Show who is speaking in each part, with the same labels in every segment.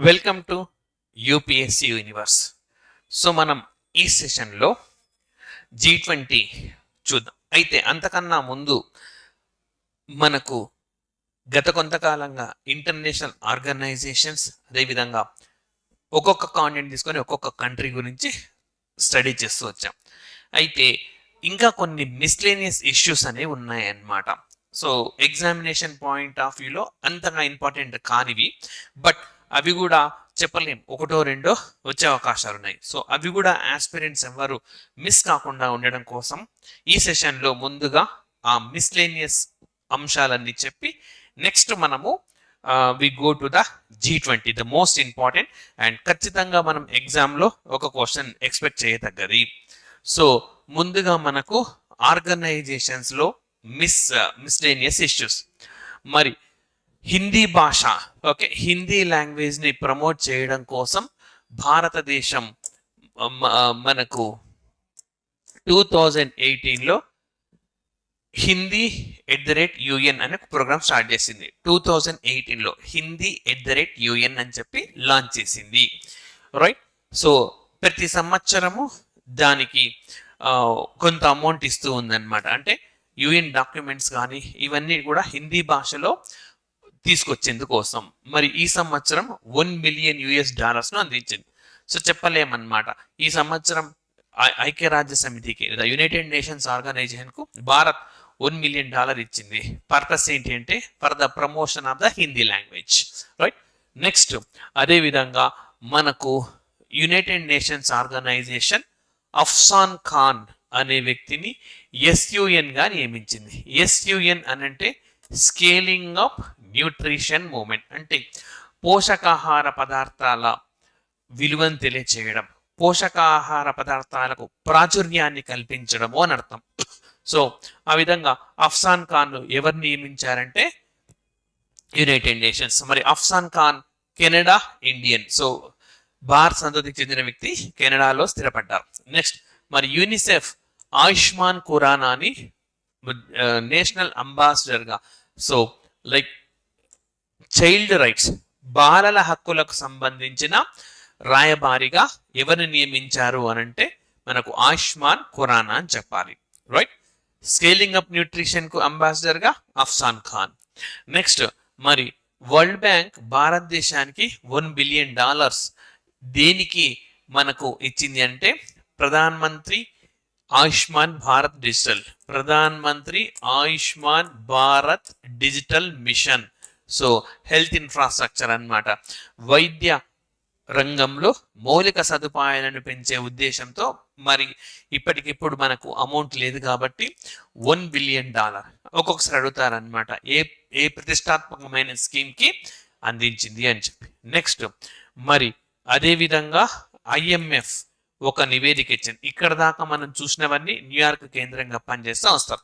Speaker 1: Welcome to UPSC universe. So మనం ఈ సెషన్లో G20 చూద్దాం. అయితే అంతకన్నా ముందు మనకు గత కొంతకాలంగా ఇంటర్నేషనల్ ఆర్గనైజేషన్స్ అదేవిధంగా ఒక్కొక్క కాంటినెంట్ తీసుకొని ఒక్కొక్క కంట్రీ గురించి స్టడీ చేస్తూ వచ్చాం. అయితే ఇంకా కొన్ని మిస్లేనియస్ ఇష్యూస్ అనేవి ఉన్నాయన్నమాట. సో ఎగ్జామినేషన్ పాయింట్ ఆఫ్ వ్యూలో అంతగా ఇంపార్టెంట్ కానివి, బట్ అవి కూడా చెప్పలేం, ఒకటో రెండో వచ్చే అవకాశాలు ఉన్నాయి. సో అవి కూడా ఆస్పిరెంట్స్ ఎవరు మిస్ కాకుండా ఉండడం కోసం ఈ సెషన్లో ముందుగా ఆ మిస్లేనియస్ అంశాలన్నీ చెప్పి నెక్స్ట్ మనము we go to the G20, the most important and ఖచ్చితంగా మనం ఎగ్జామ్లో ఒక క్వశ్చన్ ఎక్స్పెక్ట్ చేయదగ్గది. సో ముందుగా మనకు ఆర్గనైజేషన్స్లో మిస్లేనియస్ ఇష్యూస్. మరి హిందీ భాష, ఓకే, హిందీ లాంగ్వేజ్ని ప్రమోట్ చేయడం కోసం భారతదేశం మనకు 2018లో హిందీ @UN అనే ప్రోగ్రామ్ స్టార్ట్ చేసింది. 2018లో హిందీ @UN అని చెప్పి లాంచ్ చేసింది, రైట్. సో ప్రతి సంవత్సరము దానికి కొంత అమౌంట్ ఇస్తూ ఉందన్నమాట. అంటే UN డాక్యుమెంట్స్ కానీ ఇవన్నీ కూడా హిందీ భాషలో తీసుకొచ్చేందుకోసం. మరి ఈ సంవత్సరం $1 మిలియన్ అందించింది. సో చెప్పలేమన్నమాట, ఈ సంవత్సరం ఐక్యరాజ్య సమితికి లేదా యునైటెడ్ నేషన్స్ ఆర్గనైజేషన్కు భారత్ $1 మిలియన్ ఇచ్చింది. పర్పస్ ఏంటి అంటే for the promotion of the Hindi language, right. Next అదేవిధంగా మనకు united nations organisation Afsan Khan అనే వ్యక్తిని SUNగా నియమించింది. SUN అనంటే స్కేలింగ్ అప్ న్యూట్రిషన్ మూమెంట్, అంటే పోషకాహార పదార్థాల విలువను తెలియచేయడం, పోషకాహార పదార్థాలకు ప్రాచుర్యాన్ని కల్పించడము అని అర్థం. సో ఆ విధంగా అఫ్సాన్ ఖాన్ ఎవరు నియమించారంటే యునైటెడ్ నేషన్స్. మరి Afsan Khan Canada Indian, so Bharat సంతతికి చెందిన వ్యక్తి, కెనడాలో స్థిరపడ్డారు. నెక్స్ట్ మరి యూనిసెఫ్ ఆయుష్మాన్ ఖురానాని నేషనల్ అంబాసిడర్గా, సో లైక్ చైల్డ్ రైట్స్, బాలల హక్కులకు సంబంధించిన రాయబారిగా ఎవరిని నియమించారు అనంటే మనకు ఆయుష్మాన్ ఖురానా అని చెప్పాలి, రైట్. స్కేలింగ్ అప్ న్యూట్రిషన్ కు అంబాసిడర్ గా అఫ్సాన్ ఖాన్. నెక్స్ట్ మరి వరల్డ్ బ్యాంక్ భారతదేశానికి $1 బిలియన్ దేనికి మనకు ఇచ్చింది అంటే Pradhan Mantri Ayushman Bharat digital, Pradhan Mantri Ayushman Bharat digital machine. So health infrastructure అన్నమాట. వైద్య రంగంలో మౌలిక సదుపాయాలను పెంచే ఉద్దేశంతో, మరి ఇప్పటికిప్పుడు మనకు అమౌంట్ లేదు కాబట్టి $1 బిలియన్ ఒక్కొక్కసారి అడుగుతారనమాట, ఏ ప్రతిష్టాత్మకమైన స్కీమ్కి అందించింది అని చెప్పి. నెక్స్ట్ మరి అదేవిధంగా IMF ఒక నివేదిక ఇచ్చింది. ఇక్కడ దాకా మనం చూసినవన్నీ న్యూయార్క్ కేంద్రంగా పనిచేసే సంస్థలు.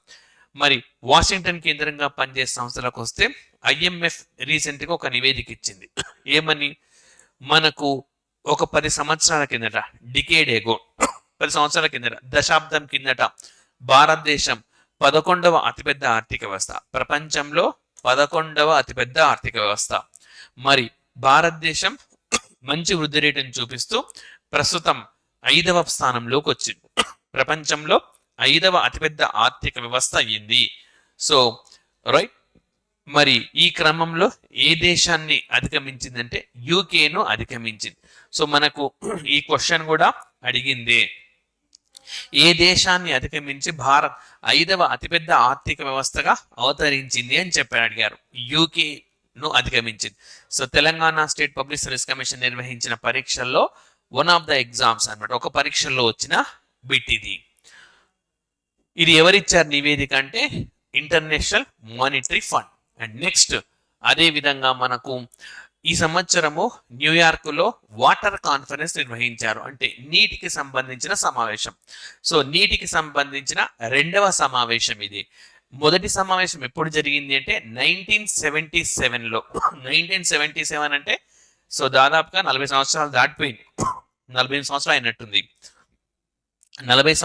Speaker 1: మరి వాషింగ్టన్ కేంద్రంగా పనిచేసే సంస్థలకు వస్తే IMF రీసెంట్గా ఒక నివేదిక ఇచ్చింది. ఏమని, మనకు ఒక 10 సంవత్సరాల కిందట, డికేడ్ ఎగో, 10 సంవత్సరాల కిందట, దశాబ్దం కిందట భారతదేశం 11వ అతిపెద్ద ఆర్థిక వ్యవస్థ, ప్రపంచంలో 11వ అతిపెద్ద ఆర్థిక వ్యవస్థ. మరి భారతదేశం మంచి వృద్ధి రేటును చూపిస్తూ ప్రస్తుతం 5వ స్థానంలోకి వచ్చింది, ప్రపంచంలో 5వ అతిపెద్ద ఆర్థిక వ్యవస్థ అయ్యింది. సో రైట్, మరి ఈ క్రమంలో ఏ దేశాన్ని అధిగమించిందంటే యూకేను అధిగమించింది. సో మనకు ఈ క్వశ్చన్ కూడా అడిగింది, ఏ దేశాన్ని అధిగమించి భారత్ 5వ అతిపెద్ద ఆర్థిక వ్యవస్థగా అవతరించింది అని చెప్పి అడిగారు. యూకేను అధిగమించింది. So Telangana state public service commission నిర్వహించిన పరీక్షల్లో వన్ ఆఫ్ ద ఎగ్జామ్స్ అన్నమాట, ఒక పరీక్షల్లో వచ్చిన బిట్ ఇది. ఇది ఎవరిచ్చారు నివేదిక అంటే international monetary fund. And next అదే విధంగా మనకు ఈ సంవత్సరము న్యూయార్క్లో వాటర్ కాన్ఫరెన్స్ నిర్వహించారు, అంటే నీటికి సంబంధించిన సమావేశం. సో నీటికి సంబంధించిన 2వ సమావేశం ఇది. మొదటి సమావేశం ఎప్పుడు జరిగింది అంటే 1977లో. 1977 అంటే సో దాదాపుగా 40 సంవత్సరాలు దాటిపోయింది, 40 సంవత్సరాలు అయినట్టుంది. 40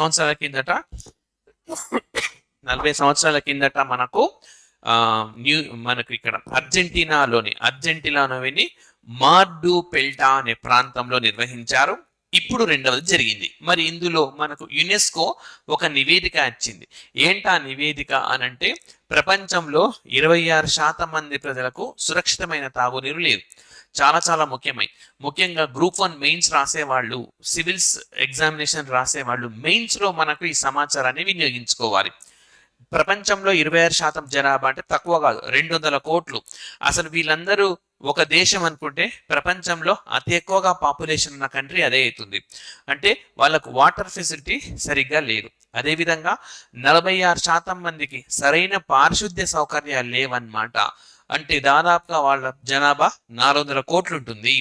Speaker 1: సంవత్సరాల కిందట మనకు మనకు ఇక్కడ అర్జెంటీనాలోని మార్డు పెల్టా అనే ప్రాంతంలో నిర్వహించారు. ఇప్పుడు రెండవది జరిగింది. మరి ఇందులో మనకు యునెస్కో ఒక నివేదిక ఇచ్చింది. ఏంటా నివేదిక అనంటే ప్రపంచంలో 26% మంది ప్రజలకు సురక్షితమైన తాగునీరు లేదు. చాలా చాలా ముఖ్యంగా గ్రూప్ 1 మెయిన్స్ రాసేవాళ్ళు, సివిల్స్ ఎగ్జామినేషన్ రాసేవాళ్ళు మెయిన్స్ లో మనకు ఈ సమాచారాన్ని వినియోగించుకోవాలి. ప్రపంచంలో 26% జనాభా అంటే తక్కువ కాదు, 200 కోట్లు. అసలు వీళ్ళందరూ ఒక దేశం అనుకుంటే ప్రపంచంలో అతి ఎక్కువగా పాపులేషన్ ఉన్న కంట్రీ అదే అవుతుంది. అంటే వాళ్ళకు వాటర్ ఫెసిలిటీ సరిగ్గా లేదు. అదేవిధంగా 46% మందికి సరైన పారిశుద్ధ్య సౌకర్యాలు లేవన్నమాట. అంటే దాదాపుగా వాళ్ళ జనాభా 400 కోట్లు ఉంటుంది.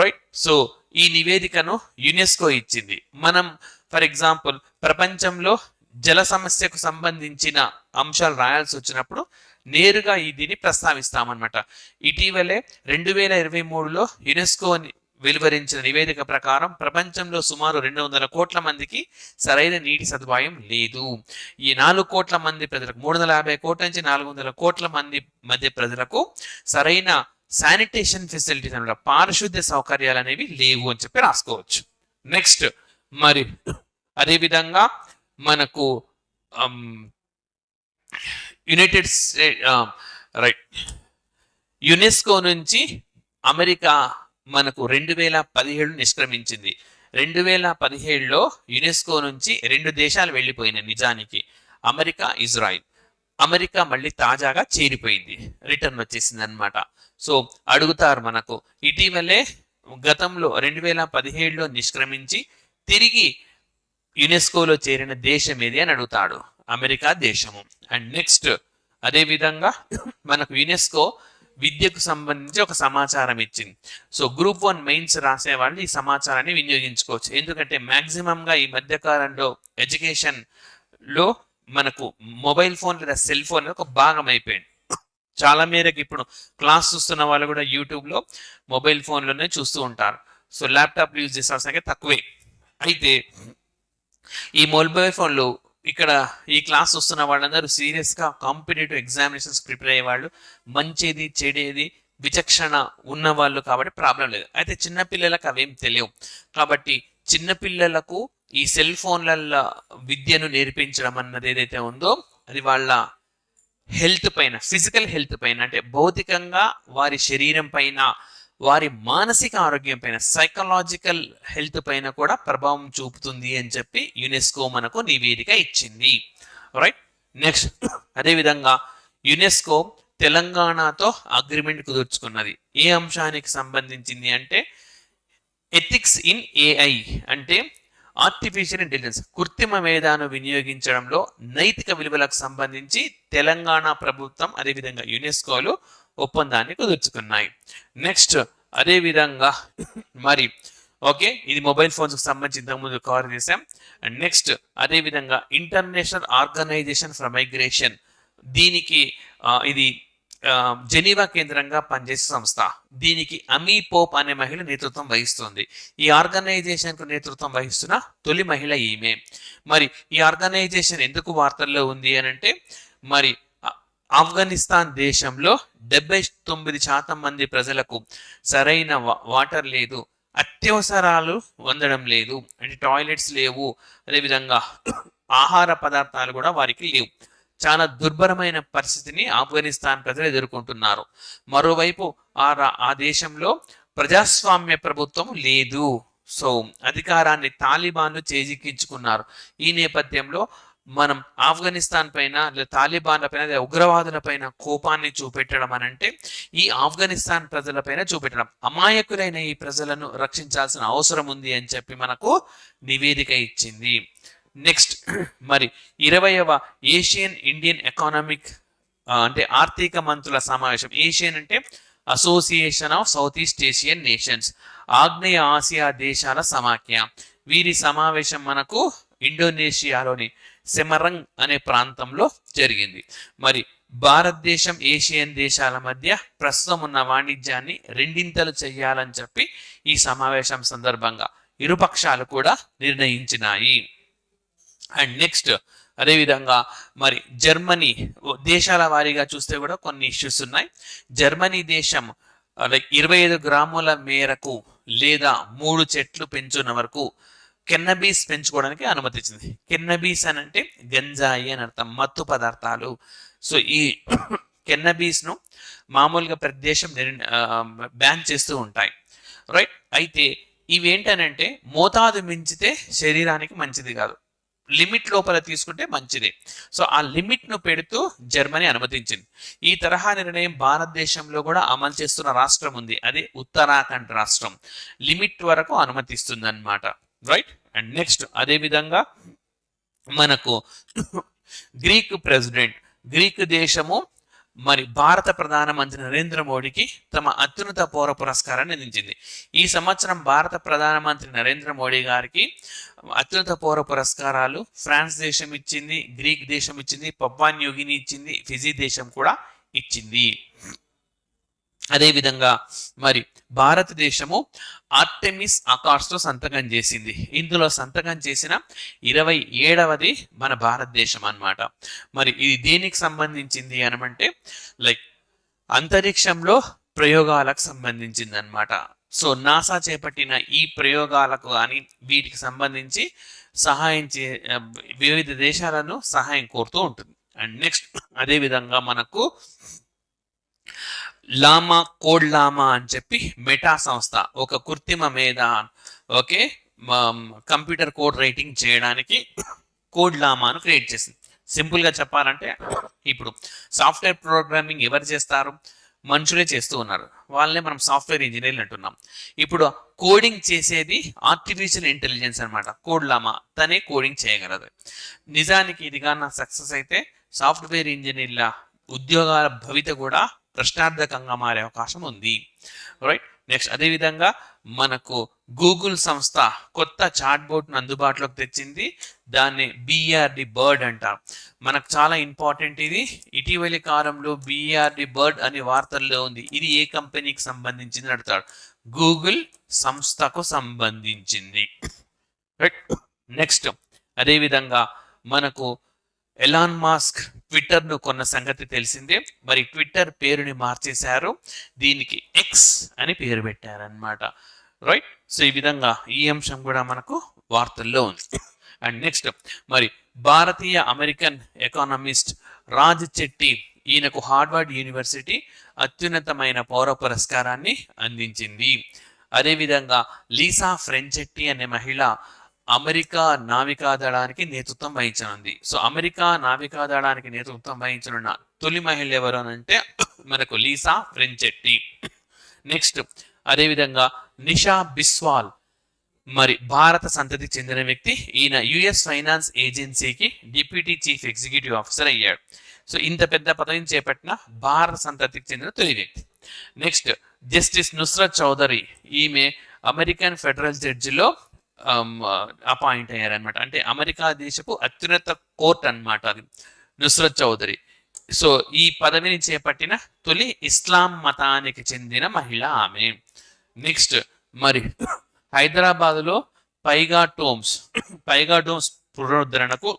Speaker 1: రైట్. సో ఈ నివేదికను యునెస్కో ఇచ్చింది. మనం ఫర్ ఎగ్జాంపుల్ ప్రపంచంలో జల సమస్యకు సంబంధించిన అంశాలు రాయాల్సి వచ్చినప్పుడు నేరుగా దీన్ని ప్రస్తావిస్తామన్నమాట. ఇటీవలే 2023లో యునెస్కో వెలువరించిన నివేదిక ప్రకారం ప్రపంచంలో సుమారు 200 కోట్ల మందికి సరైన నీటి సదుపాయం లేదు. ఈ 4 కోట్ల మంది ప్రజలకు, 350 కోట్ల నుంచి 400 కోట్ల మంది మధ్య ప్రజలకు సరైన శానిటేషన్ ఫెసిలిటీస్ అనమాట, పారిశుద్ధ్య సౌకర్యాలు అనేవి లేవు అని చెప్పి రాసుకోవచ్చు. నెక్స్ట్ మరి అదేవిధంగా మనకు యునైటెడ్ స్టేట్ రైట్ యునెస్కో నుంచి అమెరికా మనకు 2017 నిష్క్రమించింది. 2017లో యునెస్కో నుంచి 2 దేశాలు వెళ్ళిపోయినాయి నిజానికి, అమెరికా, ఇజ్రాయిల్. అమెరికా మళ్ళీ తాజాగా చేరిపోయింది, రిటర్న్ వచ్చేసింది అనమాట. సో అడుగుతారు మనకు, ఇటీవలే గతంలో 2017లో నిష్క్రమించి తిరిగి యునెస్కోలో చేరిన దేశం ఏది అని అడుగుతాడు, అమెరికా దేశము. అండ్ నెక్స్ట్ అదేవిధంగా మనకు యునెస్కో విద్యకు సంబంధించి ఒక సమాచారం ఇచ్చింది. సో గ్రూప్ 1 మెయిన్స్ రాసేవాళ్ళు ఈ సమాచారాన్ని వినియోగించుకోవచ్చు. ఎందుకంటే గా ఈ మధ్య కాలంలో ఎడ్యుకేషన్ లో మనకు మొబైల్ ఫోన్ లేదా సెల్ ఫోన్ ఒక భాగం అయిపోయింది. చాలా మేరకు ఇప్పుడు క్లాస్ చూస్తున్న వాళ్ళు కూడా యూట్యూబ్ లో మొబైల్ ఫోన్లోనే చూస్తూ ఉంటారు. సో ల్యాప్టాప్ యూజ్ చేసే తక్కువే. అయితే ఈ మొబైల్ ఫోన్లు ఇక్కడ ఈ క్లాస్ వస్తున్న వాళ్ళందరూ సీరియస్గా కాంపిటేటివ్ ఎగ్జామినేషన్స్ ప్రిపేర్ అయ్యే వాళ్ళు, మంచిది చెడేది విచక్షణ ఉన్న వాళ్ళు కాబట్టి ప్రాబ్లం లేదు. అయితే చిన్నపిల్లలకు అవేం తెలియవు కాబట్టి చిన్నపిల్లలకు ఈ సెల్ ఫోన్ల విద్యను నేర్పించడం అన్నది ఏదైతే ఉందో అది వాళ్ళ హెల్త్ పైన, ఫిజికల్ హెల్త్ పైన, అంటే భౌతికంగా వారి శరీరం పైన, వారి మానసిక ఆరోగ్యం పైన, సైకలాజికల్ హెల్త్ పైన కూడా ప్రభావం చూపుతుంది అని చెప్పి యునెస్కో మనకు నివేదిక ఇచ్చింది. రైట్. నెక్స్ట్ అదేవిధంగా యునెస్కో తెలంగాణతో అగ్రిమెంట్ కుదుర్చుకున్నది. ఏ అంశానికి సంబంధించింది అంటే ఎథిక్స్ ఇన్ ఏఐ, అంటే ఆర్టిఫిషియల్ ఇంటెలిజెన్స్, కృత్రిమ మేధాను వినియోగించడంలో నైతిక విలువలకు సంబంధించి తెలంగాణ ప్రభుత్వం అదేవిధంగా యునెస్కోలు ఒప్పందాన్ని కుదుర్చుకున్నాయి. నెక్స్ట్ అదేవిధంగా మరి ఓకే, ఇది మొబైల్ ఫోన్స్ కు సంబంధించి ఇంతకుముందు కవర్ చేసాం. అండ్ నెక్స్ట్ అదేవిధంగా ఇంటర్నేషనల్ ఆర్గనైజేషన్ ఫర్ మైగ్రేషన్, దీనికి ఇది జెనీవా కేంద్రంగా పనిచేసే సంస్థ. దీనికి అమీ పోప్ అనే మహిళ నేతృత్వం వహిస్తుంది. ఈ ఆర్గనైజేషన్ కు నేతృత్వం వహిస్తున్న తొలి మహిళ ఈమె. మరి ఈ ఆర్గనైజేషన్ ఎందుకు వార్తల్లో ఉంది అని అంటే, మరి ఆఫ్ఘనిస్తాన్ దేశంలో 79% మంది ప్రజలకు సరైన వాటర్ లేదు, అత్యవసరాలు పొందడం లేదు, అంటే టాయిలెట్స్ లేవు, అదేవిధంగా ఆహార పదార్థాలు కూడా వారికి లేవు. చాలా దుర్భరమైన పరిస్థితిని ఆఫ్ఘనిస్తాన్ ప్రజలు ఎదుర్కొంటున్నారు. మరోవైపు ఆ దేశంలో ప్రజాస్వామ్య ప్రభుత్వం లేదు. సో అధికారాన్ని తాలిబాన్లు చేజిక్కించుకున్నారు. ఈ నేపథ్యంలో మనం ఆఫ్ఘనిస్తాన్ పైన లేదా తాలిబాన్ల పైన లేదా ఉగ్రవాదుల పైన కోపాన్ని చూపెట్టడం అని అంటే ఈ ఆఫ్ఘనిస్తాన్ ప్రజల పైన చూపెట్టడం, అమాయకులైన ఈ ప్రజలను రక్షించాల్సిన అవసరం ఉంది అని చెప్పి మనకు నివేదిక ఇచ్చింది. నెక్స్ట్ మరి 20వ ఏషియన్ ఇండియన్ ఎకానమిక్ అంటే ఆర్థిక మంత్రుల సమావేశం. ఏషియన్ అంటే association of south east Asian nations, ఆగ్నేయ ఆసియా దేశాల సమాఖ్య. వీరి సమావేశం మనకు ఇండోనేషియాలోని సెమరంగ్ అనే ప్రాంతంలో జరిగింది. మరి భారతదేశం ఏషియన్ దేశాల మధ్య ప్రస్తుతం ఉన్న వాణిజ్యాన్ని రెండింతలు చేయాలని చెప్పి ఈ సమావేశం సందర్భంగా ఇరుపక్షాలు కూడా నిర్ణయించినాయి. అండ్ నెక్స్ట్ అదేవిధంగా మరి జర్మనీ దేశాల వారీగా చూస్తే కూడా కొన్ని ఇష్యూస్ ఉన్నాయి. జర్మనీ దేశం లైక్ 25 గ్రాముల మేరకు లేదా 3 చెట్లు పెంచున్న వరకు కెన్నబీస్ పెంచుకోవడానికి అనుమతించింది. కెన్నబీస్ అని అంటే గంజాయి అని అర్థం, మత్తు పదార్థాలు. సో ఈ కెన్నబీస్ ను మామూలుగా ప్రతి దేశం బ్యాన్ చేస్తూ ఉంటాయి, రైట్. అయితే ఇవేంటనంటే మోతాదు మించితే శరీరానికి మంచిది కాదు, లిమిట్ లోపల తీసుకుంటే మంచిది. సో ఆ లిమిట్ ను పెడుతూ జర్మనీ అనుమతించింది. ఈ తరహా నిర్ణయం భారతదేశంలో కూడా అమలు చేస్తున్న రాష్ట్రం ఉంది, అది ఉత్తరాఖండ్ రాష్ట్రం. లిమిట్ వరకు అనుమతిస్తుంది అనమాట, రైట్. అండ్ నెక్స్ట్ అదే విధంగా మనకు గ్రీక్ ప్రెసిడెంట్, గ్రీక్ దేశము మరి భారత ప్రధానమంత్రి నరేంద్ర మోడీకి తమ అత్యున్నత పౌర పురస్కారాన్ని అందించింది. ఈ సంవత్సరం భారత ప్రధానమంత్రి నరేంద్ర మోడీ గారికి అత్యున్నత పౌర పురస్కారాలు ఫ్రాన్స్ దేశం ఇచ్చింది, గ్రీక్ దేశం ఇచ్చింది, పప్వా న్యూగిని ఇచ్చింది, ఫిజీ దేశం కూడా ఇచ్చింది. అదేవిధంగా మరి భారతదేశము ఆర్టెమిస్ అకార్డ్స్ తో సంతకం చేసింది. ఇందులో సంతకం చేసిన 27వది మన భారతదేశం అన్నమాట. మరి ఇది దేనికి సంబంధించింది అనమంటే లైక్ అంతరిక్షంలో ప్రయోగాలకు సంబంధించింది అనమాట. సో నాసా చేపట్టిన ఈ ప్రయోగాలకు కానీ వీటికి సంబంధించి సహాయం వివిధ దేశాలను సహాయం కోరుతూ ఉంటుంది. అండ్ నెక్స్ట్ అదేవిధంగా మనకు లామా కోడ్ లామా అని చెప్పి మెటా సంస్థ ఒక కృత్రిమ మీద ఓకే కంప్యూటర్ కోడ్ రైటింగ్ చేయడానికి కోడ్ లామాను క్రియేట్ చేసింది. సింపుల్ గా చెప్పాలంటే ఇప్పుడు సాఫ్ట్వేర్ ప్రోగ్రామింగ్ ఎవరు చేస్తారు, మనుషులే చేస్తూ ఉన్నారు, వాళ్ళనే మనం సాఫ్ట్వేర్ ఇంజనీర్లు అంటున్నాం. ఇప్పుడు కోడింగ్ చేసేది ఆర్టిఫిషియల్ ఇంటెలిజెన్స్ అనమాట, కోడ్ లామా తనే కోడింగ్ చేయగలదు. నిజానికి ఇది కానీ సక్సెస్ అయితే సాఫ్ట్వేర్ ఇంజనీర్ల ఉద్యోగాల భవిత కూడా ప్రశ్నార్థకంగా మారే అవకాశం ఉంది, రైట్. నెక్స్ట్ అదేవిధంగా మనకు గూగుల్ సంస్థ కొత్త చాట్ బోట్ ను అందుబాటులోకి తెచ్చింది, దాన్ని బిఆర్డి బర్డ్ అంటారు. మనకు చాలా ఇంపార్టెంట్ ఇది. ఇటీవలి కాలంలో బిఆర్డి బర్డ్ అనే వార్తల్లో ఉంది. ఇది ఏ కంపెనీకి సంబంధించింది అడుగుతాడు, గూగుల్ సంస్థకు సంబంధించింది, రైట్. నెక్స్ట్ అదేవిధంగా మనకు ఎలాన్ మాస్క్ ట్విట్టర్ ను కొన్న సంగతి తెలిసిందే. మరి ట్విట్టర్ పేరుని మార్చేశారు, దీనికి ఎక్స్ అని పేరు పెట్టారనమాట, రైట్. సో ఈ విధంగా ఈ అంశం కూడా మనకు వార్తల్లో ఉంది. అండ్ నెక్స్ట్ మరి భారతీయ అమెరికన్ ఎకానమిస్ట్ రాజ్ చెట్టి, ఈయనకు హార్వర్డ్ యూనివర్సిటీ అత్యున్నతమైన పౌర పురస్కారాన్ని అందించింది. అదేవిధంగా లీసా ఫ్రెంచెట్టి అనే మహిళ అమెరికా నావికా దళానికి నేతృత్వం వహించనుంది. సో అమెరికా నావికా దళానికి నేతృత్వం వహించనున్న తొలి మహిళ ఎవరు అంటే మనకు లీసా ఫ్రెంచెట్టి. నెక్స్ట్ అదేవిధంగా నిషా బిస్వాల్ మరి భారత సంతతికి చెందిన వ్యక్తి. ఈయన యుఎస్ ఫైనాన్స్ ఏజెన్సీకి డిప్యూటీ చీఫ్ ఎగ్జిక్యూటివ్ ఆఫీసర్ అయ్యాడు. సో ఇంత పెద్ద పదవిని చేపట్టిన భారత సంతతికి చెందిన తొలి వ్యక్తి. నెక్స్ట్ జస్టిస్ నుస్రత్ చౌదరి, ఈమె అమెరికన్ ఫెడరల్ జడ్జిలో అపాయింట్ అయ్యారనమాట. అంటే అమెరికా దేశపు అత్యున్నత కోర్ట్ అనమాట అది, నుస్రత్ చౌదరి. సో ఈ పదవిని చేపట్టిన తొలి ఇస్లాం మతానికి చెందిన మహిళ ఆమె. నెక్స్ట్ మరి హైదరాబాద్ లో పైగా టోమ్స్ పునరుద్ధరణకు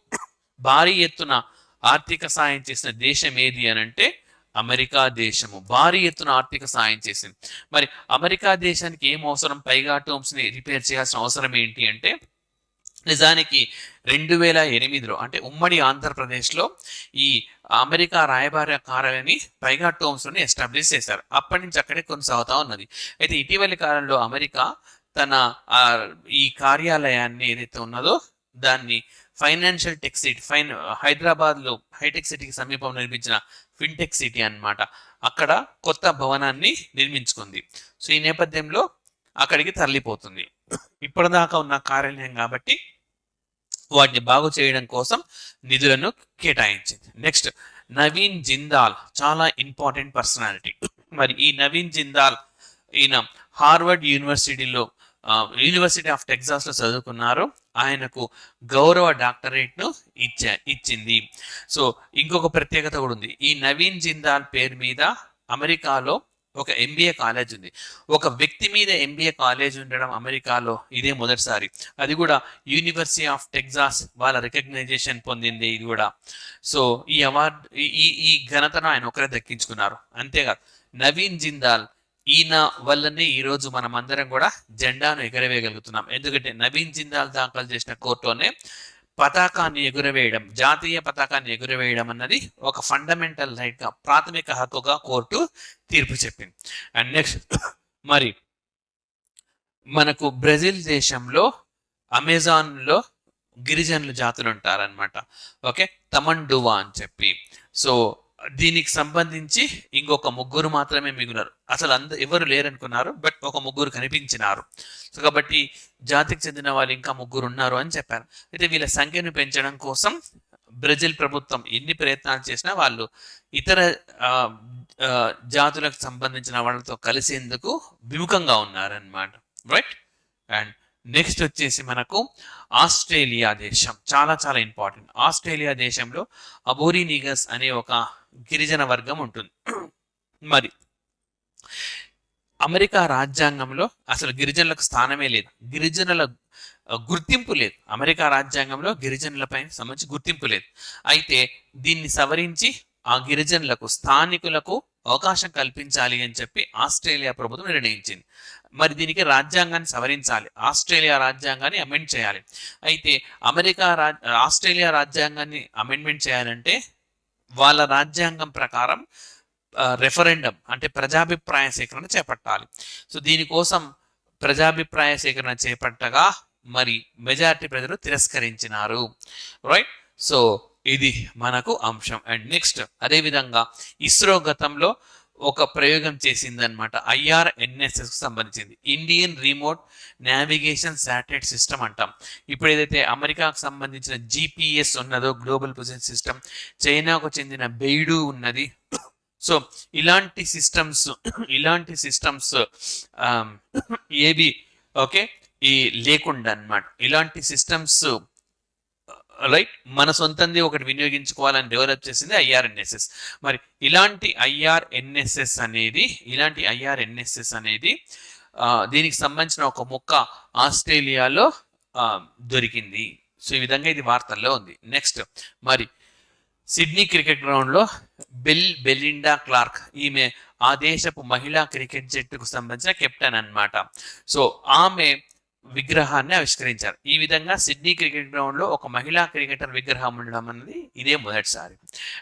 Speaker 1: భారీ ఎత్తున ఆర్థిక సాయం చేసిన దేశం ఏది అని అంటే అమెరికా దేశము భారీ ఎత్తున ఆర్థిక సాయం చేసింది. మరి అమెరికా దేశానికి ఏం అవసరం, పైగా టోమ్స్ ని రిపేర్ చేయాల్సిన అవసరం ఏంటి అంటే నిజానికి 2008లో అంటే ఉమ్మడి ఆంధ్రప్రదేశ్లో ఈ అమెరికా రాయబార కార్యాలయాన్ని పైగా టోమ్స్ లోని ఎస్టాబ్లిష్ చేశారు. అప్పటి నుంచి అక్కడే కొనసాగుతా ఉన్నది. అయితే ఇటీవలి కాలంలో అమెరికా తన ఈ కార్యాలయాన్ని ఏదైతే ఉన్నదో దాన్ని ఫైనాన్షియల్ టెక్ సిటీ హైదరాబాద్ లో హైటెక్ సిటీకి సమీపంలో నిర్మించిన ఫిన్టెక్ సిటీ అన్నమాట, అక్కడ కొత్త భవనాన్ని నిర్మించుకుంది. సో ఈ నేపథ్యంలో అక్కడికి తరలిపోతుంది. ఇప్పటిదాకా ఉన్న కార్యాలయం కాబట్టి వాటిని బాగు చేయడం కోసం నిధులను కేటాయించింది. నెక్స్ట్ నవీన్ జిందాల్, చాలా ఇంపార్టెంట్ పర్సనాలిటీ. మరి ఈ నవీన్ జిందాల్ ఈయన హార్వర్డ్ యూనివర్సిటీ ఆఫ్ టెక్సాస్ లో చదువుకున్నారు. ఆయనకు గౌరవ డాక్టరేట్ ను ఇచ్చింది. సో ఇంకొక ప్రత్యేకత కూడా ఉంది. ఈ నవీన్ జిందాల్ పేరు మీద అమెరికాలో ఒక ఎంబీఏ కాలేజ్ ఉంది. ఒక వ్యక్తి మీద ఎంబీఏ కాలేజ్ ఉండడం అమెరికాలో ఇదే మొదటిసారి. అది కూడా యూనివర్సిటీ ఆఫ్ టెక్సాస్ వాళ్ళ రికగ్నైజేషన్ పొందింది ఇది కూడా. సో ఈ అవార్డు ఈ ఘనతను ఆయన ఒకరే దక్కించుకున్నారు. అంతేకాదు నవీన్ జిందాల్ ఈయన వల్లనే ఈ రోజు మనం అందరం కూడా జెండాను ఎగరవేయగలుగుతున్నాం. ఎందుకంటే నవీన్ జిందాల్ దాఖలు చేసిన కోర్టులోనే పతాకాన్ని ఎగురవేయడం, జాతీయ పతాకాన్ని ఎగురవేయడం అన్నది ఒక ఫండమెంటల్ రైట్ గా, ప్రాథమిక హక్కుగా కోర్టు తీర్పు చెప్పింది. అండ్ నెక్స్ట్ మరి మనకు బ్రెజిల్ దేశంలో అమెజాన్లో గిరిజనుల జాతులు ఉంటారనమాట. ఓకే, తమండువా అని చెప్పి. సో దీనికి సంబంధించి ఇంకొక ముగ్గురు మాత్రమే మిగులారు. అసలు ఎవరు లేరనుకున్నారు, బట్ ఒక ముగ్గురు కనిపించినారు. సో కాబట్టి జాతికి చెందిన వాళ్ళు ఇంకా ముగ్గురు ఉన్నారు అని చెప్పారు. అయితే వీళ్ళ సంఖ్యను పెంచడం కోసం బ్రెజిల్ ప్రభుత్వం ఎన్ని ప్రయత్నాలు చేసినా వాళ్ళు ఇతర జాతులకు సంబంధించిన వాళ్ళతో కలిసేందుకు విముఖంగా ఉన్నారనమాట. రైట్. అండ్ నెక్స్ట్ వచ్చేసి మనకు ఆస్ట్రేలియా దేశం చాలా చాలా ఇంపార్టెంట్. ఆస్ట్రేలియా దేశంలో అబోరినిగస్ అనే ఒక గిరిజన వర్గం ఉంటుంది. మరి అమెరికా రాజ్యాంగంలో అసలు గిరిజనులకు స్థానమే లేదు, గిరిజనుల గుర్తింపు లేదు. అమెరికా రాజ్యాంగంలో గిరిజనులపై సంబంధించి గుర్తింపు లేదు. అయితే దీన్ని సవరించి ఆ గిరిజనులకు, స్థానికులకు అవకాశం కల్పించాలి అని చెప్పి ఆస్ట్రేలియా ప్రభుత్వం నిర్ణయించింది. మరి దీనికి రాజ్యాంగాన్ని సవరించాలి, ఆస్ట్రేలియా రాజ్యాంగాన్ని అమెండ్ చేయాలి. అయితే ఆస్ట్రేలియా రాజ్యాంగాన్ని అమెండ్మెంట్ చేయాలంటే వాళ్ళ రాజ్యాంగం ప్రకారం రెఫరెండం అంటే ప్రజాభిప్రాయ సేకరణ చేపట్టాలి. సో దీనికోసం ప్రజాభిప్రాయ సేకరణ చేపట్టగా మరి మెజారిటీ ప్రజలు తిరస్కరించినారు. రైట్. సో ఇది మనకు అంశం. అండ్ నెక్స్ట్ అదేవిధంగా ఇస్రో గతంలో ఒక ప్రయోగం చేసిందనమాట, IRNSS కు సంబంధించింది, Indian remote navigation satellite system అంటాం. ఇప్పుడు ఏదైతే అమెరికాకు సంబంధించిన GPS ఉన్నదో, గ్లోబల్ పొజిషన్ సిస్టమ్, చైనాకు చెందిన బెయిడు ఉన్నది. సో ఇలాంటి సిస్టమ్స్ ఏవి ఓకే ఈ లేకుండా అన్నమాట. ఇలాంటి సిస్టమ్స్ రైట్ మన సొంతంది ఒకటి వినియోగించుకోవాలని డెవలప్ చేసింది IRNSS. మరి ఇలాంటి IRNSS అనేది దీనికి సంబంధించిన ఒక ముక్క ఆస్ట్రేలియాలో దొరికింది. సో ఈ విధంగా ఇది వార్తల్లో ఉంది. నెక్స్ట్ మరి సిడ్నీ క్రికెట్ గ్రౌండ్లో బెలిండా క్లార్క్, ఈమె ఆ దేశపు మహిళా క్రికెట్ జట్టుకు సంబంధించిన కెప్టెన్ అన్నమాట. సో ఆమె విగ్రహాన్ని ఆవిష్కరించారు. ఈ విధంగా సిడ్నీ క్రికెట్ గ్రౌండ్లో ఒక మహిళా క్రికెటర్ విగ్రహం ఉండడం అనేది ఇదే మొదటిసారి.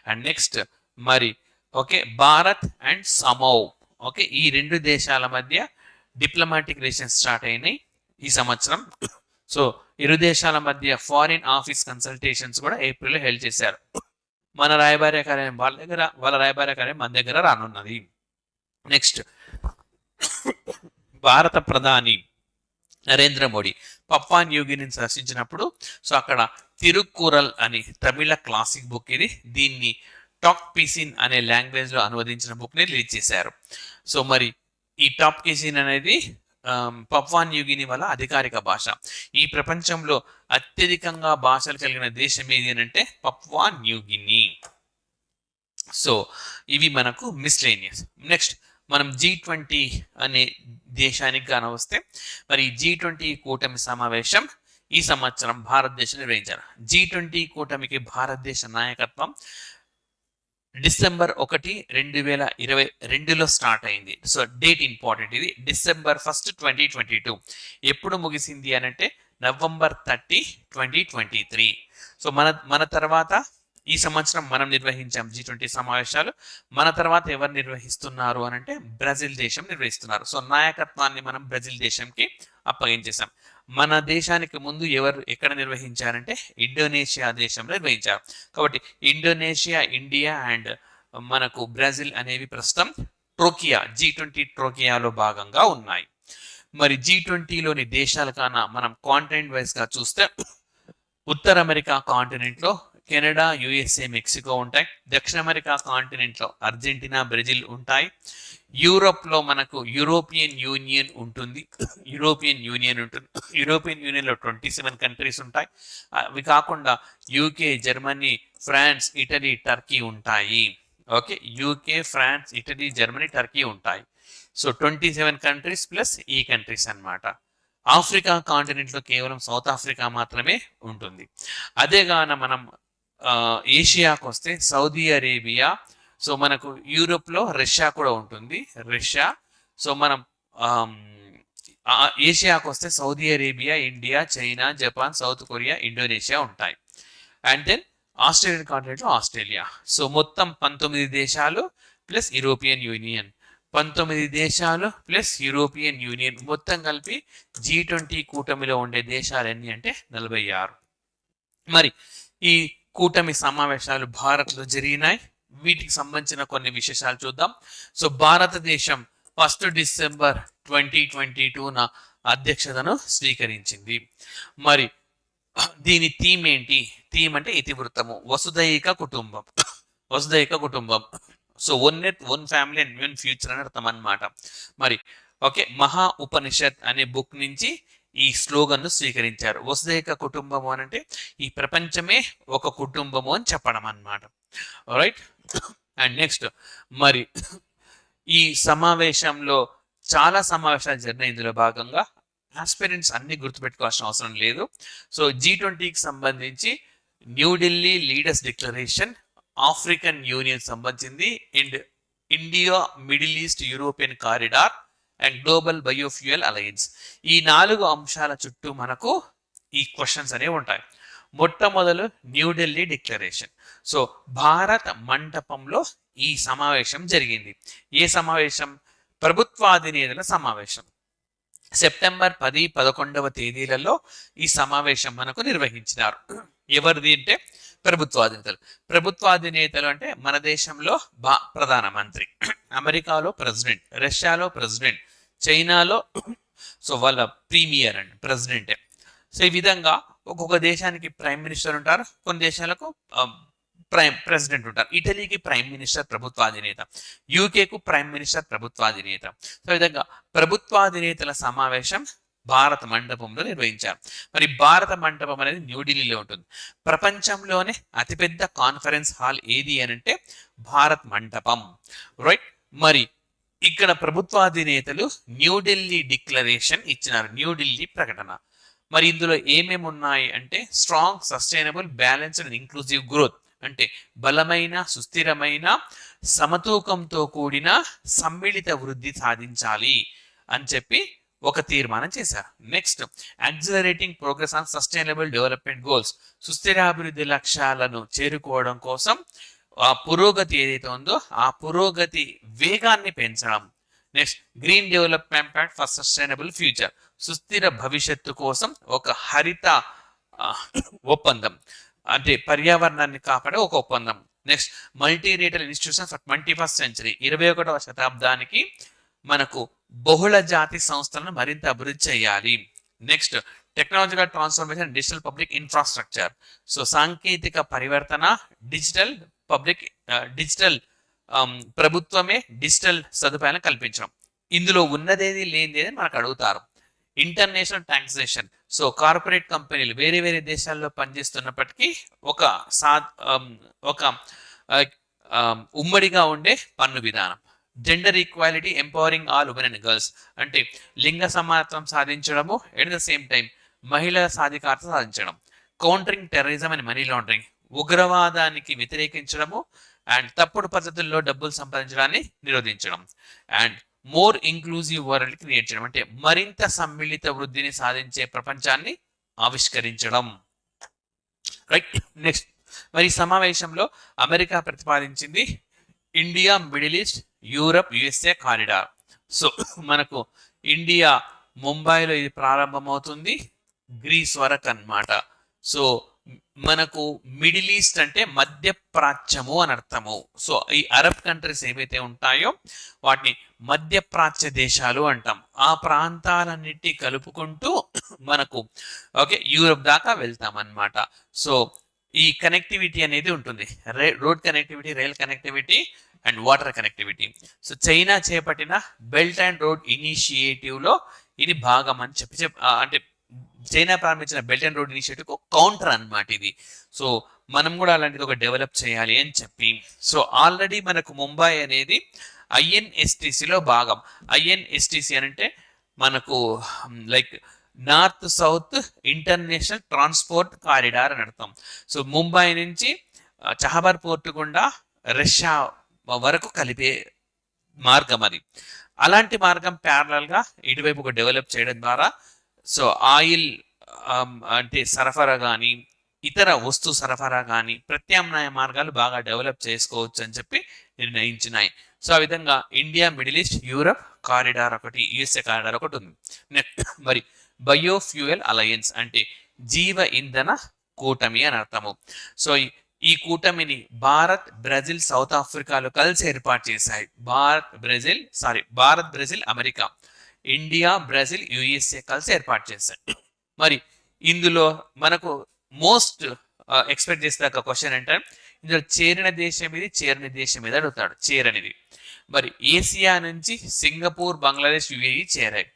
Speaker 1: అండ్ నెక్స్ట్ మరి ఓకే భారత్ అండ్ సమౌ, ఓకే ఈ రెండు దేశాల మధ్య డిప్లొమాటిక్ రిలేషన్స్ స్టార్ట్ అయినాయి ఈ సంవత్సరం. సో ఇరు దేశాల మధ్య ఫారిన్ ఆఫీస్ కన్సల్టేషన్స్ కూడా ఏప్రిల్లో హెల్డ్ చేశారు. మన రాయబార్య కార్యాలయం వాళ్ళ రాయబార్య కార్యాలయం మన దగ్గర రానున్నది. నెక్స్ట్ భారత ప్రధాని నరేంద్ర మోడీ పప్పా న్యూగినిని దర్శించినప్పుడు సో అక్కడ తిరుక్కురల్ అని తమిళ క్లాసిక్ బుక్ ఇది, దీన్ని టాక్ పీసిన్ అనే లాంగ్వేజ్ లో అనువదించిన బుక్ ని రిలీజ్ చేశారు. సో మరి ఈ టాప్ పీసిన్ అనేది పప్వా న్యూగిని వల్ల అధికారిక భాష. ఈ ప్రపంచంలో అత్యధికంగా భాషలు కలిగిన దేశం ఏది అంటే పప్వా న్యూగిని. సో ఇవి మనకు మిస్లేనియస్. నెక్స్ట్ మనం G20 అనే దేశానికి కానవస్తే మరి G20 కూటమి సమావేశం ఈ సంవత్సరం భారతదేశం నిర్వహించారు. G20 కూటమికి భారతదేశ నాయకత్వం December 1, 2022లో స్టార్ట్ అయింది. సో డేట్ ఇంపార్టెంట్, ఇది December 1, 2022. ఎప్పుడు ముగిసింది అని అంటే November 30, 2023. సో మన తర్వాత ఈ సంవత్సరం మనం నిర్వహించాం G20 సమావేశాలు. మన తర్వాత ఎవరు నిర్వహిస్తున్నారు అని అంటే బ్రెజిల్ దేశం నిర్వహిస్తున్నారు. సో నాయకత్వాన్ని మనం బ్రెజిల్ దేశంకి అప్పగించేసాం. మన దేశానికి ముందు ఎక్కడ నిర్వహించారంటే ఇండోనేషియా దేశంలో నిర్వహించారు. కాబట్టి ఇండోనేషియా, ఇండియా అండ్ మనకు బ్రెజిల్ అనేవి ప్రస్తుతం G20 ట్రోకియాలో భాగంగా ఉన్నాయి. మరి G20లోని దేశాల కన్నా మనం కాంటినెంట్ వైజ్ గా చూస్తే ఉత్తర అమెరికా కాంటినెంట్ లో కెనడా, USA, మెక్సికో ఉంటాయి. దక్షిణ అమెరికా కాంటినెంట్ లో అర్జెంటీనా, బ్రెజిల్ ఉంటాయి. యూరోప్ లో మనకు యూరోపియన్ యూనియన్ ఉంటుంది. యూరోపియన్ యూనియన్ లో 27 కంట్రీస్ ఉంటాయి. అవి కాకుండా UK, Germany, France, Italy, Turkey ఉంటాయి. Okay UK, France, Italy, Germany, Turkey ఉంటాయి. సో 27 కంట్రీస్ ప్లస్ ఈ కంట్రీస్ అన్నమాట. ఆఫ్రికా కాంటినెంట్ లో కేవలం సౌత్ ఆఫ్రికా మాత్రమే ఉంటుంది. అదేగాన మనం ఏషియాకు వస్తే సౌదీ అరేబియా, సో మనకు యూరోప్ లో రష్యా కూడా ఉంటుంది, రష్యా, సో మనం ఏషియాకు వస్తే Saudi Arabia, India, China, Japan, South Korea, Indonesia ఉంటాయి. అండ్ దెన్ ఆస్ట్రేలియన్ కాంటినెంట్లో ఆస్ట్రేలియా. సో మొత్తం 19 దేశాలు ప్లస్ యూరోపియన్ యూనియన్, 19 దేశాలు ప్లస్ యూరోపియన్ యూనియన్ మొత్తం కలిపి G20 కూటమిలో ఉండే దేశాలు ఎన్ని అంటే 46. మరి ఈ కూటమి సమావేశాలు భారత్లో జరిగినాయి. వీటికి సంబంధించిన కొన్ని విశేషాలు చూద్దాం. సో భారతదేశం 1 డిసెంబర్ 2022న అధ్యక్షతను స్వీకరించింది. మరి దీని థీమ్ ఏంటి? థీమ్ అంటే ఇతివృత్తము, వసుదైక కుటుంబం. వసుదైక కుటుంబం. So one net, one family and one future అని అర్థం అన్నమాట. మరి ఓకే, మహా ఉపనిషత్ అనే బుక్ నుంచి ఈ స్లోగన్ ను స్వీకరించారు. వసుదైక కుటుంబము అని అంటే ఈ ప్రపంచమే ఒక కుటుంబము అని చెప్పడం అన్నమాట. రైట్. అండ్ నెక్స్ట్, మరి ఈ సమావేశంలో చాలా సమావేశాలు జరిగినాయి. ఇందులో భాగంగా ఆస్పిరెంట్స్ అన్ని గుర్తుపెట్టుకోవాల్సిన అవసరం లేదు. సో G20కి సంబంధించి New Delhi leaders declaration, African union సంబంధించింది, and India middle east European corridor and global biofuel alliance. ఈ 4 అంశాల చుట్టూ మనకు ఈ క్వశ్చన్స్ అనేవి ఉంటాయి. మొట్టమొదలు న్యూఢిల్లీ డిక్లరేషన్. సో భారత మంటపంలో ఈ సమావేశం జరిగింది. ఏ సమావేశం? ప్రభుత్వాధినేతల సమావేశం. సెప్టెంబర్ 10, 11వ తేదీలలో ఈ సమావేశం మనకు నిర్వహించినారు. ఎవరిది అంటే ప్రభుత్వాధినేతలు. ప్రభుత్వాధినేతలు అంటే మన దేశంలో ప్రధానమంత్రి, అమెరికాలో ప్రెసిడెంట్, రష్యాలో ప్రెసిడెంట్, చైనాలో సో వాళ్ళ ప్రీమియర్ అండ్ ప్రెసిడెంటే. సో ఈ విధంగా ఒక్కొక్క దేశానికి ప్రైమ్ మినిస్టర్ ఉంటారు, కొన్ని దేశాలకు ప్రెసిడెంట్ ఉంటారు. ఇటలీకి ప్రైమ్ మినిస్టర్ ప్రభుత్వాధినేత, యూకేకు ప్రైమ్ మినిస్టర్ ప్రభుత్వాధినేత. సో ఈ విధంగా ప్రభుత్వాధినేతల సమావేశం భారత మండపంలో నిర్వహించారు. మరి భారత మండపం అనేది న్యూఢిల్లీలో ఉంటుంది. ప్రపంచంలోనే అతిపెద్ద కాన్ఫరెన్స్ హాల్ ఏది అని అంటే భారత్ మండపం. రైట్. మరి ఇక్కడ ప్రభుత్వాధినేతలు న్యూఢిల్లీ డిక్లరేషన్ ఇచ్చినారు, న్యూఢిల్లీ ప్రకటన. మరి ఇందులో ఏమేమి ఉన్నాయి అంటే strong, sustainable, balanced and inclusive growth, అంటే బలమైన, సుస్థిరమైన, సమతూకంతో కూడిన సమ్మిళిత వృద్ధి సాధించాలి అని చెప్పి ఒక తీర్మానం చేశారు. Next, accelerating progress on sustainable development goals, సుస్థిరాభివృద్ధి లక్ష్యాలను చేరుకోవడం కోసం ఆ పురోగతి ఏదైతే ఉందో ఆ పురోగతి వేగాన్ని పెంచడం. Next, green development plan for sustainable future, సుస్థిర భవిష్యత్తు కోసం ఒక హరిత ఒప్పందం, అంటే పర్యావరణాన్ని కాపాడే ఒక ఒప్పందం. Next, multilateral institution for 21st century, 21వ శతాబ్దానికి మనకు బహుళ జాతి సంస్థలను మరింత అభివృద్ధి చేయాలి. Next, technological transformation, digital public infrastructure. So సాంకేతిక పరివర్తన, డిజిటల్ ప్రభుత్వమే డిజిటల్ సదుపాయాలను కల్పించడం. ఇందులో ఉన్నదేది లేనిదేది మనకు అడుగుతారు. International taxation. సో కార్పొరేట్ కంపెనీలు వేరే వేరే దేశాల్లో పనిచేస్తున్నప్పటికీ ఒక ఉమ్మడిగా ఉండే పన్ను విధానం. Gender equality, empowering all women and girls, అంటే లింగ సమానత్వం సాధించడము, ఎట్ ద సేమ్ టైం మహిళల సాధికారత సాధించడం. Countering terrorism and money laundering, ఉగ్రవాదానికి వ్యతిరేకించడము అండ్ తప్పుడు పద్ధతుల్లో డబ్బులు సంపాదించడాన్ని నిరోధించడం. And more inclusive world create చేయడం, అంటే మరింత సమ్మిళిత వృద్ధిని సాధించే ప్రపంచాన్ని ఆవిష్కరించడం. రైట్. నెక్స్ట్, మరి సమావేశంలో అమెరికా ప్రతిపాదించింది India middle east Europe USA corridor. So మనకు ఇండియా ముంబైలో ఇది ప్రారంభమవుతుంది, గ్రీస్ వరకు అన్నమాట. సో మనకు మిడిల్ ఈస్ట్ అంటే మధ్య ప్రాచ్యము అని అర్థము. సో ఈ అరబ్ కంట్రీస్ ఏవైతే ఉంటాయో వాటిని మధ్య ప్రాచ్య దేశాలు అంటాం. ఆ ప్రాంతాలన్నిటి కలుపుకుంటూ మనకు ఓకే యూరప్ దాకా వెళ్తాం అన్నమాట. సో ఈ కనెక్టివిటీ అనేది ఉంటుంది, road connectivity, rail connectivity and water connectivity. So China చేపట్టిన బెల్ట్ అండ్ రోడ్ ఇనిషియేటివ్ లో ఇది భాగం అని చెప్పి అంటే చైనా ప్రారంభించిన belt and road initiative counter అన్నమాట ఇది. సో మనం కూడా అలాంటిది ఒక డెవలప్ చేయాలి అని చెప్పి, సో ఆల్రెడీ మనకు ముంబై అనేది ఐఎన్ఎస్టిసిలో భాగం. ఐఎన్ఎస్టిసి అంటే మనకు like north south international transport corridor అని అర్థం. సో ముంబై నుంచి చహబర్ పోర్టు గుండా రష్యా వరకు కలిపే మార్గం అది. అలాంటి మార్గం ప్యారలల్ గా ఇటువైపు డెవలప్ చేయడం ద్వారా సో ఆయిల్ అంటే సరఫరా కానీ ఇతర వస్తు సరఫరా కానీ ప్రత్యామ్నాయ మార్గాలు బాగా డెవలప్ చేసుకోవచ్చు అని చెప్పి నిర్ణయించినాయి. సో ఆ విధంగా India middle east Europe corridor ఒకటి, యుఎస్ఏ కారిడార్ ఒకటి ఉంది. మరి బయోఫ్యూయల్ అలయన్స్ అంటే జీవ ఇంధన కూటమి అని అర్థము. సో ఈ కూటమిని భారత్, బ్రెజిల్, సౌత్ ఆఫ్రికాలు కలిసి ఏర్పాటు చేశాయి. Bharat, Brazil, America, India, Brazil, USA కలిసి ఏర్పాటు చేశాయి. మరి ఇందులో మనకు మోస్ట్ ఎక్స్పెక్ట్ చేసే క్వశ్చన్ ఏంటంటే ఇందులో చేరిన దేశం ఇది, చేరని దేశం ఇది అడుగుతాడు. చేరనిది మరి ఏసియా నుంచి సింగపూర్, బంగ్లాదేశ్, యుఏఈ చేరాయి.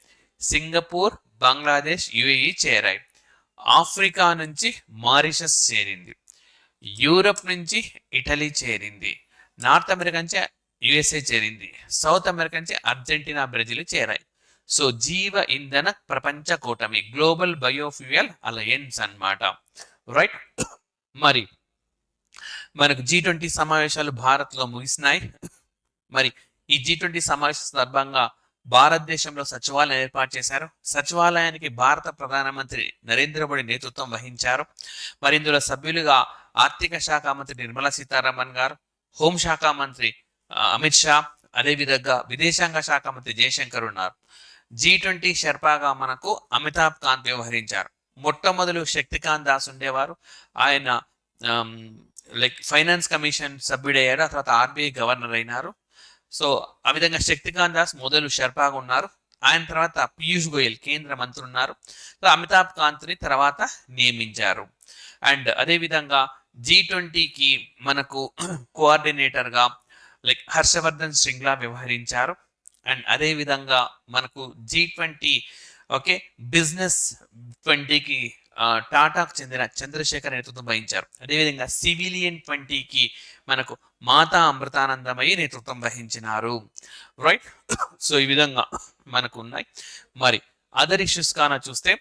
Speaker 1: సింగపూర్, బంగ్లాదేశ్, యుఏఈ చేరాయి. ఆఫ్రికా నుంచి మారిషస్ చేరింది. యూరప్ నుంచి ఇటలీ చేరింది. నార్త్ అమెరికా నుంచి యుఎస్ఏ చేరింది. సౌత్ అమెరికా నుంచి అర్జెంటీనా, బ్రెజిల్ చేరాయి. సో జీవ ఇంధన ప్రపంచ కూటమి, గ్లోబల్ బయోఫ్యూయల్ అలయన్స్ అన్నమాట. రైట్. మరి మనకు G20 సమావేశాలు భారత్లో ముగిసినాయి. మరి ఈ G20 సమావేశ సందర్భంగా భారతదేశంలో సచివాలయం ఏర్పాటు చేశారు. సచివాలయానికి భారత ప్రధానమంత్రి నరేంద్ర మోడీ నేతృత్వం వహించారు. మరి ఇందులో సభ్యులుగా ఆర్థిక శాఖ మంత్రి నిర్మలా సీతారామన్ గారు, హోంశాఖ మంత్రి అమిత్ షా, అదేవిధంగా విదేశాంగ శాఖ మంత్రి జయశంకర్ ఉన్నారు. G20 షెర్పాగా మనకు అమితాబ్ కాంత్ వ్యవహరించారు. మొట్టమొదలు శక్తికాంత్ దాస్ ఉండేవారు. ఆయన ఫైనాన్స్ కమిషన్ సభ్యుడయ్యారు. ఆ తర్వాత ఆర్బీఐ గవర్నర్ అయినారు. సో ఆ విధంగా శక్తికాంత్ దాస్ మొదలు షెర్పాగా ఉన్నారు. ఆయన తర్వాత పీయూష్ గోయల్ కేంద్ర మంత్రి ఉన్నారు. సో అమితాబ్ కాంత్ని తర్వాత నియమించారు. అండ్ అదేవిధంగా G20కి మనకు కోఆర్డినేటర్గా హర్షవర్ధన్ శ్రింగ్లా వ్యవహరించారు. అండ్ అదేవిధంగా మనకు G20 ఓకే బిజినెస్ 20కి టాటాకు చెందిన చంద్రశేఖర్ నేతృత్వం వహించారు. అదేవిధంగా సివిలియన్ 20కి మనకు మాతా అమృతానందమయ్యి నేతృత్వం వహించినారు. రైట్. సో ఈ విధంగా మనకు ఉన్నాయి. మరి అదర్ ఇష్యూస్ కాన చూస్తే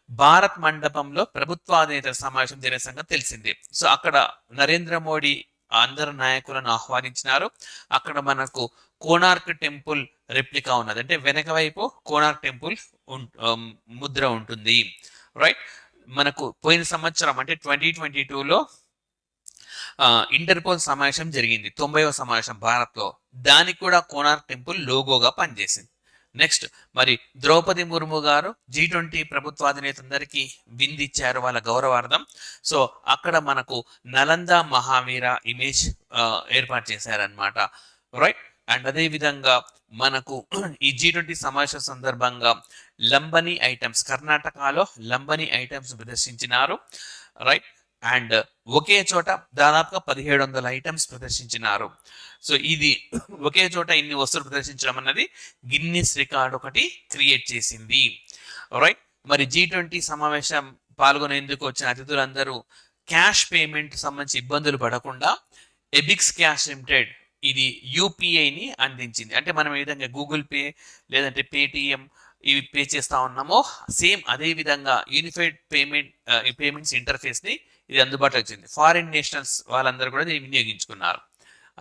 Speaker 1: భారత్ మండపంలో ప్రభుత్వాధినేతల సమావేశం జరిగిన సంగతి తెలిసింది. సో అక్కడ నరేంద్ర మోడీ అందరు నాయకులను ఆహ్వానించినారు. అక్కడ మనకు కోనార్క్ టెంపుల్ రెప్లికా ఉన్నది. అంటే వెనక వైపు కోనార్క్ టెంపుల్ ముద్ర ఉంటుంది. రైట్. మనకు పోయిన సంవత్సరం అంటే 2022లో ఇంటర్పోల్ సమావేశం జరిగింది, 90వ సమావేశం భారత్లో. దానికి కూడా కోనార్క్ టెంపుల్ లోగోగా పనిచేసింది. నెక్స్ట్ మరి ద్రౌపది ముర్ము గారు G20 ప్రభుత్వాధినేతందరికీ విందిచ్చారు వాళ్ళ గౌరవార్థం. సో అక్కడ మనకు నలంద మహావీర ఇమేజ్ ఏర్పాటు చేశారనమాట. రైట్. అండ్ అదే విధంగా మనకు ఈ G20 సమావేశం సందర్భంగా లంబని ఐటమ్స్, కర్ణాటకలో లంబని ఐటమ్స్ ప్రదర్శించినారు. రైట్. అండ్ ఒకే చోట దాదాపుగా 1700 ఐటమ్స్ ప్రదర్శించినారు. సో ఇది ఒకే చోట ఇన్ని వస్తువులు ప్రదర్శించడం అన్నది గిన్నిస్ రికార్డ్ ఒకటి క్రియేట్ చేసింది. రైట్. మరి G20 సమావేశం పాల్గొనేందుకు వచ్చిన అతిథులందరూ క్యాష్ పేమెంట్ సంబంధించి ఇబ్బందులు పడకుండా ఎబిక్స్ క్యాష్ లిమిటెడ్ ఇది యూపీఐని అందించింది. అంటే మనం ఏ విధంగా గూగుల్ పే లేదంటే పేటిఎం ఇవి పే చేస్తా ఉన్నామో సేమ్ అదే విధంగా యూనిఫైడ్ పేమెంట్స్ ఇంటర్ఫేస్ ని ఇది అందుబాటులో వచ్చింది. ఫారిన్ నేషనల్స్ వాళ్ళందరూ కూడా దీన్ని వినియోగించుకున్నారు.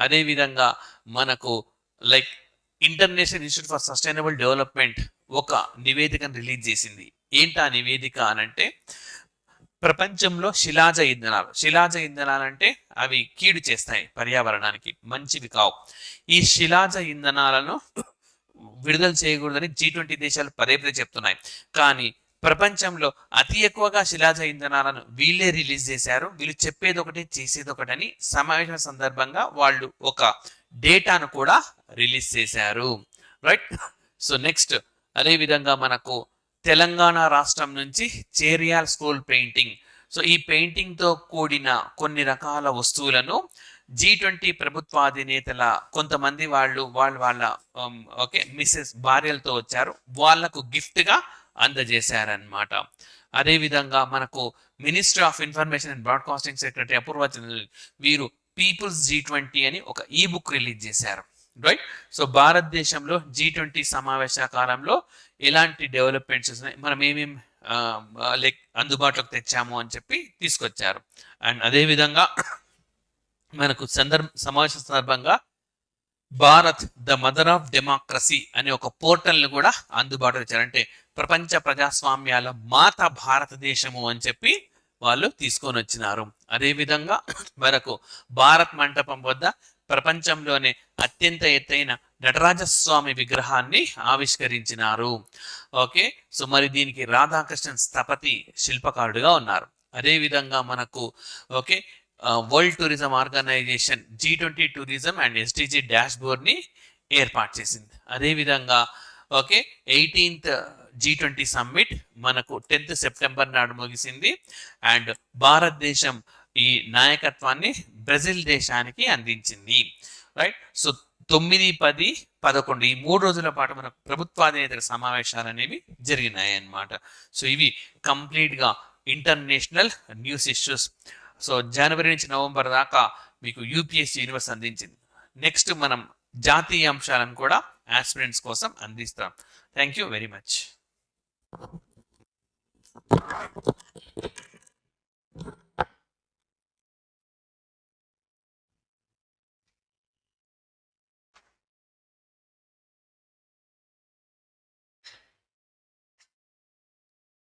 Speaker 1: అదేవిధంగా మనకు international institute for sustainable development ఒక నివేదికను రిలీజ్ చేసింది. ఏంటి ఆ నివేదిక అనంటే ప్రపంచంలో శిలాజ ఇంధనాలు అంటే అవి కీడు చేస్తాయి, పర్యావరణానికి మంచివి కావు. ఈ శిలాజ ఇంధనాలను విడుదల చేయకూడదని G20 దేశాలు పదే చెప్తున్నాయి. కానీ ప్రపంచంలో అతి ఎక్కువగా శిలాజ ఇంధనాలను వీళ్ళే రిలీజ్ చేశారు. వీళ్ళు చెప్పేది ఒకటి చేసేది ఒకటని సమావేశం సందర్భంగా వాళ్ళు ఒక డేటాను కూడా రిలీజ్ చేశారు. రైట్. సో నెక్స్ట్ అదే విధంగా మనకు తెలంగాణ రాష్ట్రం నుంచి చేరియాల్ స్కూల్ పెయింటింగ్. సో ఈ పెయింటింగ్ తో కూడిన కొన్ని రకాల వస్తువులను G20 ప్రభుత్వాధినేతల కొంతమంది వాళ్ళ ఓకే మిస్సెస్ భార్యలతో వచ్చారు, వాళ్లకు గిఫ్ట్ గా అందజేశారనమాట. అదేవిధంగా మనకు ministry of information and broadcasting secretary Apurva Chandra వీరు పీపుల్స్ G20 అని ఒక ఈ బుక్ రిలీజ్ చేశారు. రైట్. సో భారతదేశంలో G20 సమావేశ కాలంలో ఎలాంటి డెవలప్మెంట్స్ మనం ఏమేమి అందుబాటులోకి తెచ్చాము అని చెప్పి తీసుకొచ్చారు. అండ్ అదేవిధంగా మనకు సమావేశం సందర్భంగా Bharat the mother of democracy అనే ఒక పోర్టల్ ని కూడా అందుబాటులో ఇచ్చారు. అంటే ప్రపంచ ప్రజాస్వామ్యాల మాత భారతదేశము అని చెప్పి వాళ్ళు తీసుకొని వచ్చినారు. అదేవిధంగా మనకు భారత్ మంటపం వద్ద ప్రపంచంలోనే అత్యంత ఎత్తైన నటరాజస్వామి విగ్రహాన్ని ఆవిష్కరించినారు. ఓకే, సో మరి దీనికి రాధాకృష్ణన్ స్థపతి శిల్పకారుడుగా ఉన్నారు. అదేవిధంగా మనకు okay world tourism organisation G20 tourism and SDG dashboard ని ఏర్పాటు చేసింది. అదేవిధంగా ఓకే 18th G20 సమ్మిట్ మనకు 10th సెప్టెంబర్ నాడు ముగిసింది. అండ్ భారతదేశం ఈ నాయకత్వాన్ని బ్రెజిల్ దేశానికి అందించింది. రైట్, సో 9, 10, 11 ఈ 3 రోజుల పాటు మనకు ప్రభుత్వాధినేతల సమావేశాలు అనేవి జరిగినాయి అన్నమాట. సో ఇవి కంప్లీట్గా ఇంటర్నేషనల్ న్యూస్ ఇష్యూస్. సో జనవరి నుంచి నవంబర్ దాకా మీకు యూపీఎస్సీ యూనివర్స్ అందించింది. నెక్స్ట్ మనం జాతీయ అంశాలను కూడా ఆస్పిరెంట్స్ కోసం అందిస్తాం. Thank you very much.